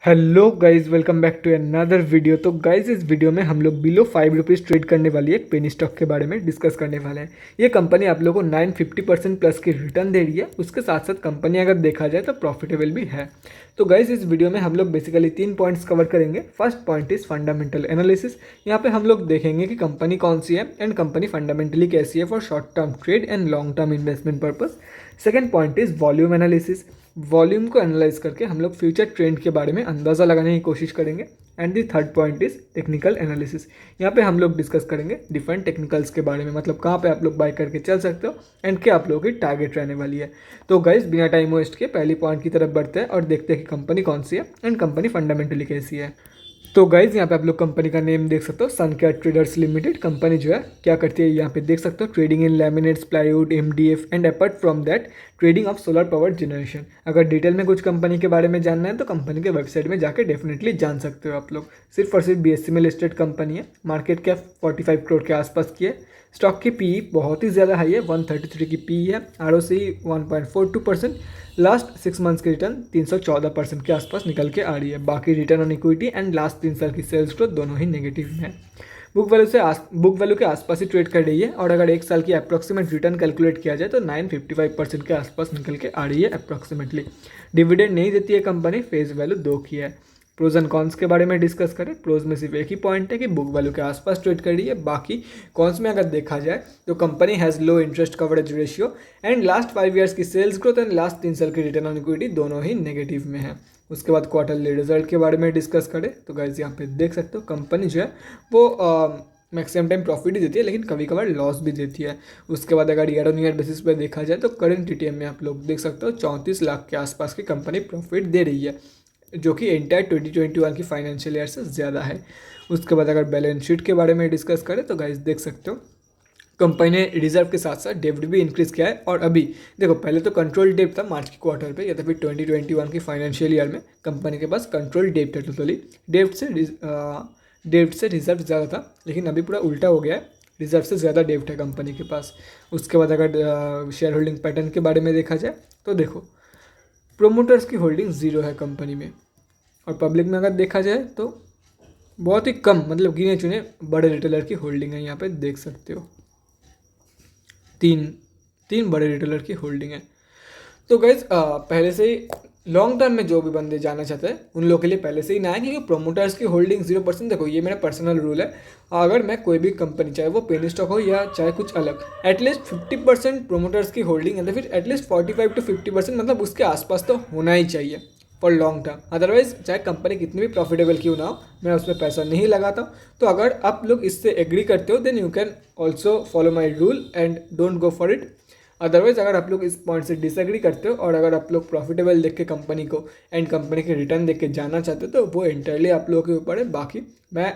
Hello guys, welcome back to another video. तो guys, इस video में हम लोग बिलो 5 रुपीज़ ट्रेड करने वाली एक पेनी स्टॉक के बारे में डिस्कस करने वाले हैं। ये कंपनी आप लोगों को 950% प्लस की रिटर्न दे रही है। उसके साथ साथ कंपनी अगर देखा जाए तो प्रॉफिटेबल भी है। तो गाइस, इस वीडियो में हम लोग बेसिकली 3 पॉइंट्स कवर करेंगे। First point is fundamental analysis. यहाँ पे हम लोग देखेंगे कि कंपनी कौन सी है एंड कंपनी फंडामेंटली कैसी है for short term trade and long term investment purpose. Second point is volume analysis. Volume को एनालाइज करके हम लोग फ्यूचर ट्रेंड के बारे में अंदाज़ा लगाने की कोशिश करेंगे। And the third point is technical analysis. यहाँ पे हम लोग डिस्कस करेंगे डिफरेंट टेक्निकल्स के बारे में, मतलब कहाँ पे आप लोग बाय करके चल सकते हो एंड क्या आप लोगों की टारगेट रहने वाली है। तो गाइस, बिना टाइम वेस्ट के पहली पॉइंट की तरफ बढ़ते हैं और देखते हैं कि कंपनी कौन सी है एंड कंपनी फंडामेंटली कैसी है। तो गाइज, यहाँ पे आप लोग कंपनी का नेम देख सकते हो, सन केयर ट्रेडर्स लिमिटेड। कंपनी जो है क्या करती है यहाँ पे देख सकते हो, trading in laminates, plywood, MDF and apart from that trading of solar power generation. अगर डिटेल में कुछ कंपनी के बारे में जानना है तो कंपनी के वेबसाइट में जाकर डेफिनेटली जान सकते हो आप लोग। सिर्फ और सिर्फ बीएससी में लिस्टेड कंपनी है। मार्केट कैप 45 करोड़ के आसपास की है। स्टॉक की पीई बहुत ही ज़्यादा हाई है, 133 की पीई है। आरओसी 1.42%। लास्ट 6 मंथ्स की रिटर्न 314% के आसपास निकल के आ रही है। बाकी return on equity and last 3 साल की सेल्स ग्रोथ दोनों ही नेगेटिव में है। बुक वैल्यू के आसपास ही ट्रेड कर रही है और अगर 1 साल की अप्रॉक्सीमेट रिटर्न कैलकुलेट किया जाए तो 955% के आसपास निकल के आ रही है अप्रॉक्सीमेटली। डिविडेंड नहीं देती है कंपनी, फेस वैल्यू 2 की है। प्रोज एंड कॉन्स के बारे में डिस्कस करें, प्रोज में सिर्फ एक ही पॉइंट है कि बुक वैल्यू के आसपास ट्रेड कर रही है। बाकी कॉन्स में अगर देखा जाए तो company has low interest coverage ratio and last 5 years की सेल्स ग्रोथ एंड लास्ट 3 साल की रिटर्न ऑन इक्विटी दोनों ही नेगेटिव में है। उसके बाद क्वार्टरली रिजल्ट के बारे में डिस्कस करें तो गाइस, यहाँ पे देख सकते हो कंपनी जो है वो मैक्सिमम टाइम प्रॉफिट ही देती है, लेकिन कभी कभार लॉस भी देती है। उसके बाद अगर ईयर ऑन ईयर बेसिस पर देखा जाए तो करंट टीटीएम में आप लोग देख सकते हो 34 लाख के आसपास की कंपनी प्रॉफिट दे रही है, जो कि एंटायर 2021 की फाइनेंशियल ईयर से ज़्यादा है। उसके बाद अगर बैलेंस शीट के बारे में डिस्कस करें तो गाइस देख सकते हो कंपनी ने रिजर्व के साथ साथ डेब्ट भी इंक्रीज किया है। और अभी देखो, पहले तो कंट्रोल डेब्ट था मार्च के क्वार्टर पे या तो फिर 2021 की फाइनेंशियल ईयर में कंपनी के पास कंट्रोल डेब्ट है टोटली। डेब्ट से रिजर्व ज़्यादा था, लेकिन अभी पूरा उल्टा हो गया है, रिजर्व से ज़्यादा डेब्ट है कंपनी के पास। उसके बाद अगर शेयर होल्डिंग पैटर्न के बारे में देखा जाए तो देखो, प्रोमोटर्स की होल्डिंग ज़ीरो है कंपनी में। और पब्लिक में अगर देखा जाए तो बहुत ही कम, मतलब गिने चुने बड़े रिटेलर की होल्डिंग है। यहाँ पे देख सकते हो तीन बड़े रिटेलर की होल्डिंग है। तो गाइज, पहले से ही लॉन्ग टर्म में जो भी बंदे जाना चाहते हैं उन लोगों के लिए पहले से ही ना है, क्योंकि प्रोमोटर्स की होल्डिंग 0%। देखो, ये मेरा पर्सनल रूल है। अगर मैं कोई भी कंपनी, चाहे वो पेनी स्टॉक हो या चाहे कुछ अलग, एटलीस्ट 50% प्रोमोटर्स की होल्डिंग है तो फिर एटलीस्ट 45 to 50%, मतलब उसके आसपास तो होना ही चाहिए फॉर लॉन्ग टर्म। अदरवाइज चाहे कंपनी कितनी भी प्रॉफिटेबल क्यों ना हो, मैं उसमें पैसा नहीं लगाता हूँ। तो अगर आप लोग इससे एग्री करते हो then you can also follow my rule and don't go for it. Otherwise अगर आप लोग इस पॉइंट से डिसएग्री करते हो और अगर आप लोग प्रॉफिटेबल देख के कंपनी को एंड कंपनी के रिटर्न देख के जाना चाहते हो तो वो एंटायरली आप लोगों के ऊपर है। बाकी मैं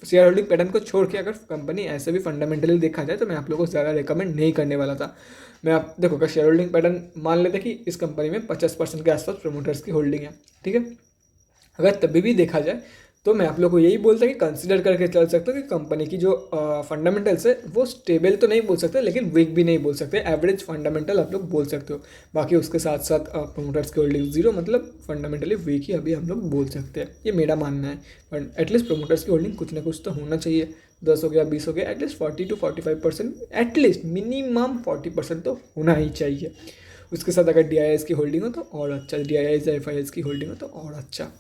शेयर होल्डिंग पैटर्न को छोड़ के अगर कंपनी ऐसे भी फंडामेंटली देखा जाए तो मैं आप लोगों को ज़्यादा रिकमेंड नहीं करने वाला था। मैं आप देखो, अगर शेयर होल्डिंग पैटर्न मान लेते कि इस कंपनी में 50% के आसपास प्रमोटर्स की होल्डिंग है, ठीक है, अगर तभी भी देखा जाए तो मैं आप लोग को यही बोलता कि कंसिडर करके चल सकते हो कि कंपनी की जो फंडामेंटल्स है वो स्टेबल तो नहीं बोल सकते, लेकिन वीक भी नहीं बोल सकते, एवरेज फंडामेंटल आप लोग बोल सकते हो। बाकी उसके साथ साथ प्रमोटर्स की होल्डिंग जीरो, मतलब फंडामेंटली वीक ही अभी हम लोग बोल सकते हैं, ये मेरा मानना है। बट एटलीस्ट प्रमोटर्स की होल्डिंग कुछ ना कुछ तो होना चाहिए, 10 हो गया, 20 हो गया, एटलीस्ट 40 to 45%, एटलीस्ट मिनिमम 40% तो होना ही चाहिए। उसके साथ अगर डी की होल्डिंग हो तो और अच्छा, डी एफ की होल्डिंग हो तो और अच्छा,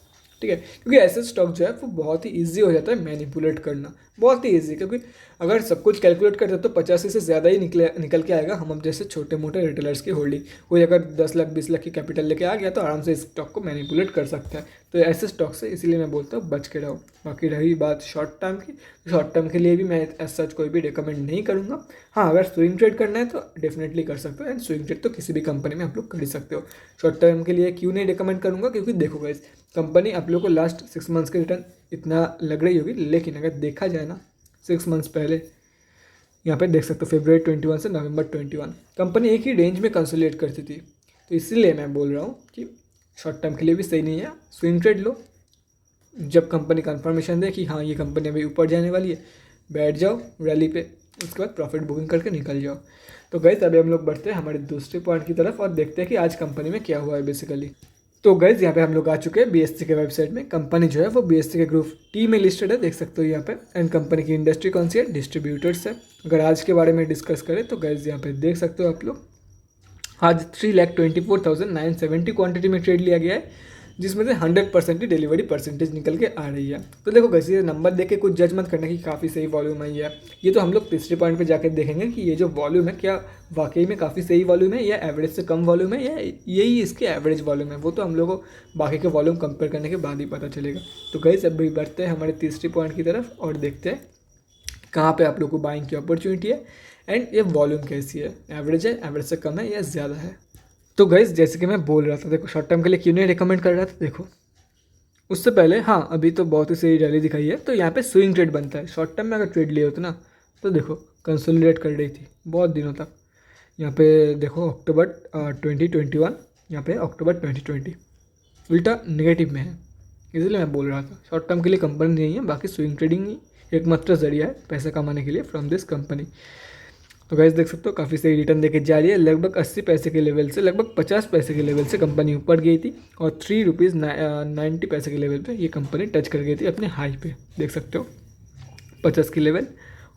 ठीक है। क्योंकि ऐसे स्टॉक जो है वो बहुत ही ईजी हो जाता है मैनिपुलेट करना, बहुत ही ईजी। क्योंकि अगर सब कुछ कैलकुलेट करते तो 85 से ज़्यादा ही निकल के आएगा हम जैसे छोटे मोटे रिटेलर्स की होल्डिंग। कोई अगर 10 लाख 20 लाख की कैपिटल लेके आ गया तो आराम से इस स्टॉक को मैनिपुलेट कर सकता है। तो ऐसे स्टॉक से इसीलिए मैं बोलता हूँ बच के रहो। बाकी रही बात शॉर्ट टर्म की, तो शॉर्ट टर्म के लिए भी मैं एज सच कोई भी रिकमेंड नहीं करूँगा। हाँ, अगर स्विंग ट्रेड करना है तो डेफिनेटली कर सकते हो, एंड स्विंग ट्रेड तो किसी भी कंपनी में आप लोग कर ही सकते हो। शॉर्ट टर्म के लिए क्यों नहीं रिकमेंड करूँगा, क्योंकि देखो गाइस, कंपनी आप लोग को लास्ट 6 मंथ्स की रिटर्न इतना लग रही होगी, लेकिन अगर देखा जाए ना 6 मंथ्स पहले, यहाँ पे देख सकते हो February 21 से November 21 कंपनी एक ही रेंज में कंसोलिडेट करती थी। तो इसीलिए मैं बोल रहा हूँ कि शॉर्ट टर्म के लिए भी सही नहीं है, स्विंग ट्रेड लो। जब कंपनी कंफर्मेशन दे कि हाँ ये कंपनी अभी ऊपर जाने वाली है, बैठ जाओ रैली पे, उसके बाद प्रॉफिट बुकिंग करके निकल जाओ। तो गाइस, अभी हम लोग बढ़ते हैं हमारे दूसरे पॉइंट की तरफ और देखते हैं कि आज कंपनी में क्या हुआ है बेसिकली। तो गाइज यहाँ पे हम लोग आ चुके हैं BSE के वेबसाइट में। कंपनी जो है वो BSE के ग्रुप टी में लिस्टेड है, देख सकते हो यहाँ पे। एंड कंपनी की इंडस्ट्री कौन सी है, डिस्ट्रीब्यूटर्स है। अगर आज के बारे में डिस्कस करें तो गाइज यहाँ पे देख सकते हो आप लोग, आज 3,24,970 क्वांटिटी में ट्रेड लिया गया है, जिसमें से 100% ही डिलीवरी परसेंटेज निकल के आ रही है। तो देखो गाइस, ये नंबर देख के कुछ जज मत करना कि काफ़ी सही वॉल्यूम आई है। ये तो हम लोग तीसरे पॉइंट पे जाकर देखेंगे कि ये जो वॉल्यूम है क्या वाकई में काफ़ी सही वॉल्यूम है या एवरेज से कम वॉल्यूम है या यही इसके एवरेज वॉल्यूम है। वो तो हम लोग को बाकी के वॉल्यूम कंपेयर करने के बाद ही पता चलेगा। तो गाइस अभी बढ़ते हैं हमारे तीसरे पॉइंट की तरफ और देखते हैं कहाँ पे आप लोग को बाइंग की अपॉर्चुनिटी है एंड ये वॉल्यूम कैसी है, एवरेज है, एवरेज से कम है या ज़्यादा है। तो गाइस जैसे कि मैं बोल रहा था, देखो शॉर्ट टर्म के लिए क्यों नहीं रिकमेंड कर रहा था, देखो उससे पहले हाँ अभी तो बहुत ही सही रैली दिखाई है। तो यहाँ पे स्विंग ट्रेड बनता है। शॉर्ट टर्म में अगर ट्रेड लिए होते ना तो देखो कंसोलिडेट कर रही थी बहुत दिनों तक। यहाँ पे देखो अक्टूबर 2021, यहाँ पे अक्टूबर 2020 उल्टा नेगेटिव में है। इसलिए मैं बोल रहा था शॉर्ट टर्म के लिए कंपनी नहीं है, बाकी स्विंग ट्रेडिंग ही एकमात्र जरिया है पैसा कमाने के लिए फ्रॉम दिस कंपनी। तो गाइस देख सकते हो काफ़ी सही रिटर्न देके जा रही है। लगभग 80 पैसे के लेवल से लगभग 50 पैसे के लेवल से कंपनी ऊपर गई थी और 3 रुपीज़ 90 पैसे के लेवल पे ये कंपनी टच कर गई थी अपने हाई पे। देख सकते हो 50 की लेवल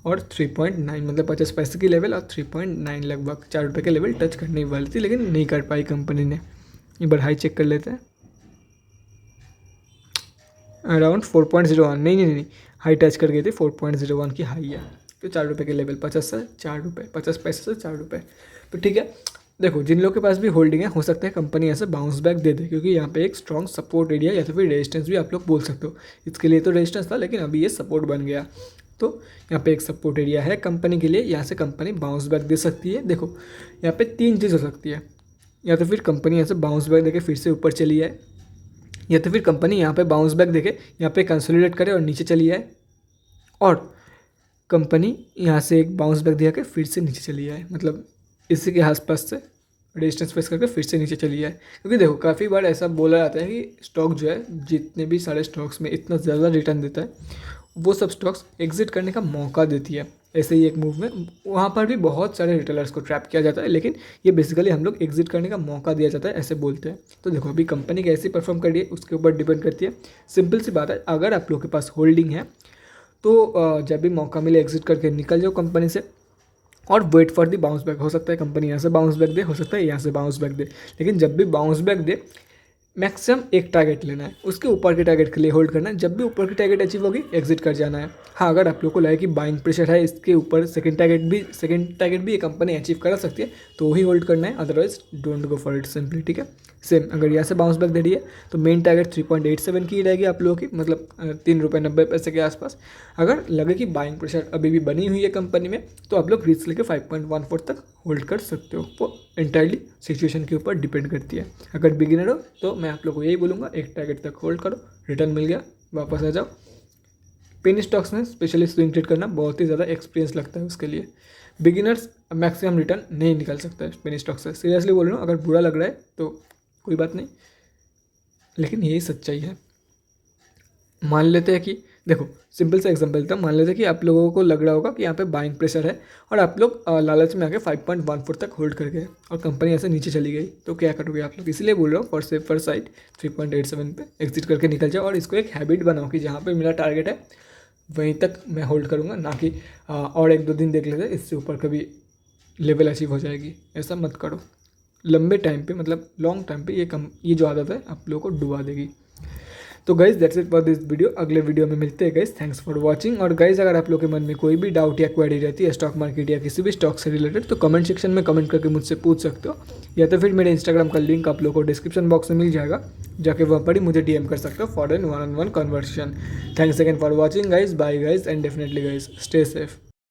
और 3.9, मतलब 50 पैसे की लेवल और 3.9 लगभग 4 रुपये के लेवल टच करने वाली थी, लेकिन नहीं कर पाई कंपनी ने। एक बार हाई चेक कर लेते हैं, अराउंड 4.01, नहीं, हाई टच कर गई थी, 4.01 की हाई है। तो 4 रुपये के लेवल, 50 से 4 रुपये, 50 पैसे से 4 रुपये। तो ठीक है, देखो जिन लोगों के पास भी होल्डिंग है हो सकता है कंपनी ऐसे बाउंस बैक दे दे, क्योंकि यहाँ पे एक स्ट्रॉन्ग सपोर्ट एरिया या तो फिर रेजिस्टेंस भी आप लोग बोल सकते हो। इसके लिए तो रेजिस्टेंस था लेकिन अभी ये सपोर्ट बन गया। तो यहाँ पे एक सपोर्ट एरिया है कंपनी के लिए, यहाँ से कंपनी बाउंस बैक दे सकती है। देखो यहाँ पे 3 चीज़ हो सकती है, या तो फिर कंपनी यहाँ से बाउंस बैक देके फिर से ऊपर चली जाए, या तो फिर कंपनी यहाँ पे बाउंस बैक देके यहाँ पे कंसोलिडेट करे और नीचे चली जाए, और कंपनी यहाँ से एक बाउंस बैक दिया के फिर से नीचे चली जाए, मतलब इसी के आसपास से रेजिस्टेंस फेस करके फिर से नीचे चली जाए। क्योंकि देखो काफ़ी बार ऐसा बोला जाता है कि स्टॉक जो है जितने भी सारे स्टॉक्स में इतना ज़्यादा रिटर्न देता है वो सब स्टॉक्स एग्जिट करने का मौका देती है। ऐसे ही एक मूव में वहाँ पर भी बहुत सारे रिटेलर्स को ट्रैप किया जाता है, लेकिन ये बेसिकली हम लोग एग्जिट करने का मौका दिया जाता है ऐसे बोलते हैं। तो देखो अभी कंपनी कैसे परफॉर्म कर रही है उसके ऊपर डिपेंड करती है। सिंपल सी बात है, अगर आप लोग के पास होल्डिंग है तो जब भी मौका मिले एग्जिट करके निकल जाओ कंपनी से और wait for the bounce back. हो सकता है कंपनी यहाँ से बाउंस बैक दे, हो सकता है यहाँ से बाउंस बैक दे, लेकिन जब भी बाउंस बैक दे मैक्सिमम एक टारगेट लेना है, उसके ऊपर के टारगेट के लिए होल्ड करना है। जब भी ऊपर की टारगेट अचीव होगी एग्जिट कर जाना है। हाँ अगर आप लोग को लगे कि बाइंग प्रेशर है इसके ऊपर, सेकंड टारगेट भी ये कंपनी अचीव करा सकती है तो ही होल्ड करना है, otherwise don't go for it simply. ठीक है, सेम अगर यहाँ से बाउंस बैक दे रही है तो मेन टारगेट 3.87 की रहेगी आप लोगों की, मतलब 3.90 के आसपास। अगर लगे कि बाइंग प्रेशर अभी भी बनी हुई है कंपनी में तो आप लोग रिस्क लेके 5.14 तक होल्ड कर सकते हो। वो इंटायरली सिचुएशन के ऊपर डिपेंड करती है। अगर बिगिनर हो तो मैं आप लोग को यही बोलूँगा एक टारगेट तक होल्ड करो, रिटर्न मिल गया वापस आ जाओ। पेनी स्टॉक्स में स्पेशली स्विंग ट्रेड करना बहुत ही ज़्यादा एक्सपीरियंस लगता है उसके लिए। बिगिनर्स मैक्सिमम रिटर्न नहीं निकाल सकता है पेनी स्टॉक से, सीरियसली बोल रहा हूँ। अगर बुरा लग रहा है तो कोई बात नहीं, लेकिन यही सच्चाई है। मान लेते हैं कि देखो सिंपल सा एग्जांपल देता हूँ, मान लेते हैं कि आप लोगों को लग रहा होगा कि यहाँ पे बाइंग प्रेशर है और आप लोग लालच में आके 5.14 तक होल्ड कर गए और कंपनी ऐसे नीचे चली गई, तो क्या करोगे आप लोग? इसलिए बोल रहा हूँ फॉर सेफर साइड 3.87 पे एग्जिट करके निकल जाओ और इसको एक हैबिट बनाओ कि जहाँ पे मेरा टारगेट है वहीं तक मैं होल्ड करूँगा, ना कि और 1-2 दिन देख लेते इससे ऊपर कभी लेवल अचीव हो जाएगी। ऐसा मत करो, लंबे टाइम पे मतलब लॉन्ग टाइम पे ये जो आदत है आप लोगों को डुबा देगी। तो guys that's it for this video. अगले वीडियो में मिलते हैं गाइज, थैंक्स फॉर वाचिंग। और गाइज अगर आप लोग के मन में कोई भी डाउट या क्वेरी रहती है स्टॉक मार्केट या किसी भी स्टॉक से रिलेटेड तो कमेंट सेक्शन में कमेंट करके मुझसे पूछ सकते हो, या तो फिर मेरे इंस्टाग्राम का लिंक आप लोग को डिस्क्रिप्शन बॉक्स में मिल जाएगा, जाके वहाँ पर ही मुझे DM कर सकते हो for an 1-on-1 conversation. Thanks again for watching guys, bye guys and definitely guys stay safe.